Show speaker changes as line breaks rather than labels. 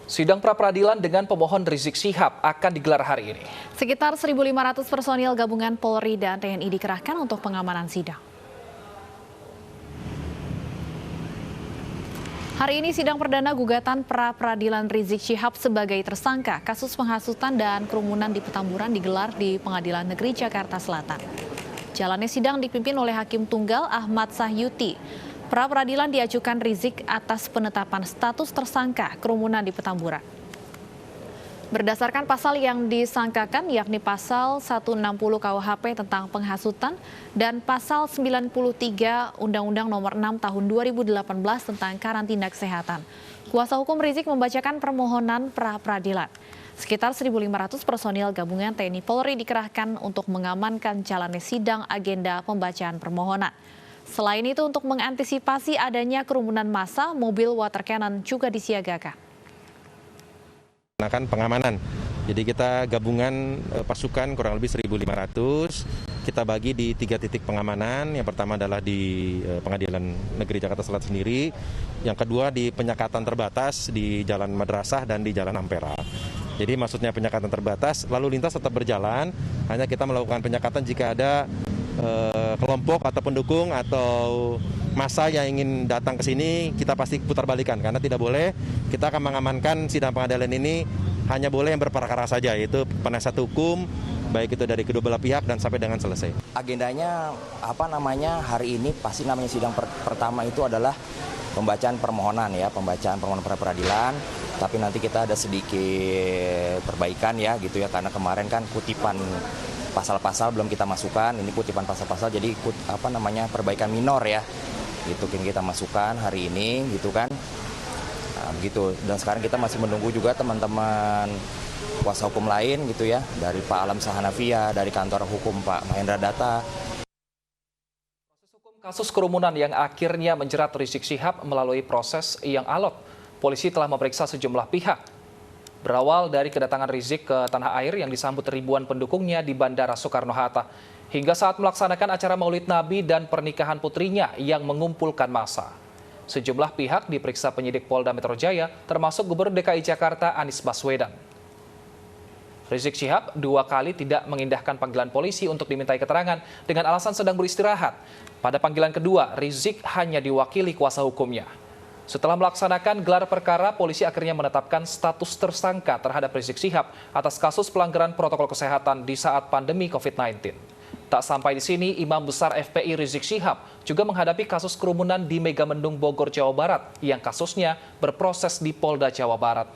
Sidang pra-peradilan dengan pemohon Rizik Syihab akan digelar hari ini.
Sekitar 1.500 personil gabungan Polri dan TNI dikerahkan untuk pengamanan sidang. Hari ini sidang perdana gugatan pra-peradilan Rizik Syihab sebagai tersangka kasus penghasutan dan kerumunan di Petamburan digelar di Pengadilan Negeri Jakarta Selatan. Jalannya sidang dipimpin oleh Hakim Tunggal Ahmad Sahyuti. Pra-peradilan diajukan Rizik atas penetapan status tersangka kerumunan di Petamburan. Berdasarkan pasal yang disangkakan yakni pasal 160 KUHP tentang penghasutan dan pasal 93 Undang-Undang Nomor 6 Tahun 2018 tentang karantina kesehatan. Kuasa hukum Rizik membacakan permohonan pra-peradilan. Sekitar 1.500 personil gabungan TNI Polri dikerahkan untuk mengamankan jalannya sidang agenda pembacaan permohonan. Selain itu, untuk mengantisipasi adanya kerumunan massa, mobil water cannon juga disiagakan.
Pengamanan, jadi kita gabungan pasukan kurang lebih 1.500, kita bagi di 3 titik pengamanan. Yang pertama adalah di Pengadilan Negeri Jakarta Selatan sendiri, yang kedua di penyekatan terbatas di Jalan Madrasah dan di Jalan Ampera. Jadi maksudnya penyekatan terbatas, lalu lintas tetap berjalan, hanya kita melakukan penyekatan jika ada kelompok atau pendukung atau massa yang ingin datang ke sini, kita pasti putar balikan karena tidak boleh. Kita akan mengamankan sidang pengadilan ini hanya boleh yang berperkara saja, yaitu penasihat hukum, baik itu dari kedua belah pihak dan sampai dengan selesai.
Agendanya hari ini pasti namanya sidang pertama itu adalah pembacaan permohonan ya, pembacaan permohonan pra-peradilan. Tapi nanti kita ada sedikit perbaikan ya gitu ya, karena kemarin kan kutipan pasal-pasal belum kita masukkan, ini kutipan pasal-pasal jadi perbaikan minor ya. Itu kita masukkan hari ini gitu kan. Nah, begitu. Dan sekarang kita masih menunggu juga teman-teman kuasa hukum lain gitu ya, dari Pak Alam Sahanafia, dari kantor hukum Pak Mahendra Data.
Proses hukum kasus kerumunan yang akhirnya menjerat Rizik Syihab melalui proses yang alot. Polisi telah memeriksa sejumlah pihak. Berawal dari kedatangan Rizik ke tanah air yang disambut ribuan pendukungnya di Bandara Soekarno-Hatta, hingga saat melaksanakan acara Maulid Nabi dan pernikahan putrinya yang mengumpulkan massa. Sejumlah pihak diperiksa penyidik Polda Metro Jaya, termasuk Gubernur DKI Jakarta Anies Baswedan. Rizik Syihab 2 kali tidak mengindahkan panggilan polisi untuk dimintai keterangan dengan alasan sedang beristirahat. Pada panggilan kedua, Rizik hanya diwakili kuasa hukumnya. Setelah melaksanakan gelar perkara, polisi akhirnya menetapkan status tersangka terhadap Rizik Syihab atas kasus pelanggaran protokol kesehatan di saat pandemi COVID-19. Tak sampai di sini, Imam Besar FPI Rizik Syihab juga menghadapi kasus kerumunan di Megamendung Bogor, Jawa Barat yang kasusnya berproses di Polda Jawa Barat.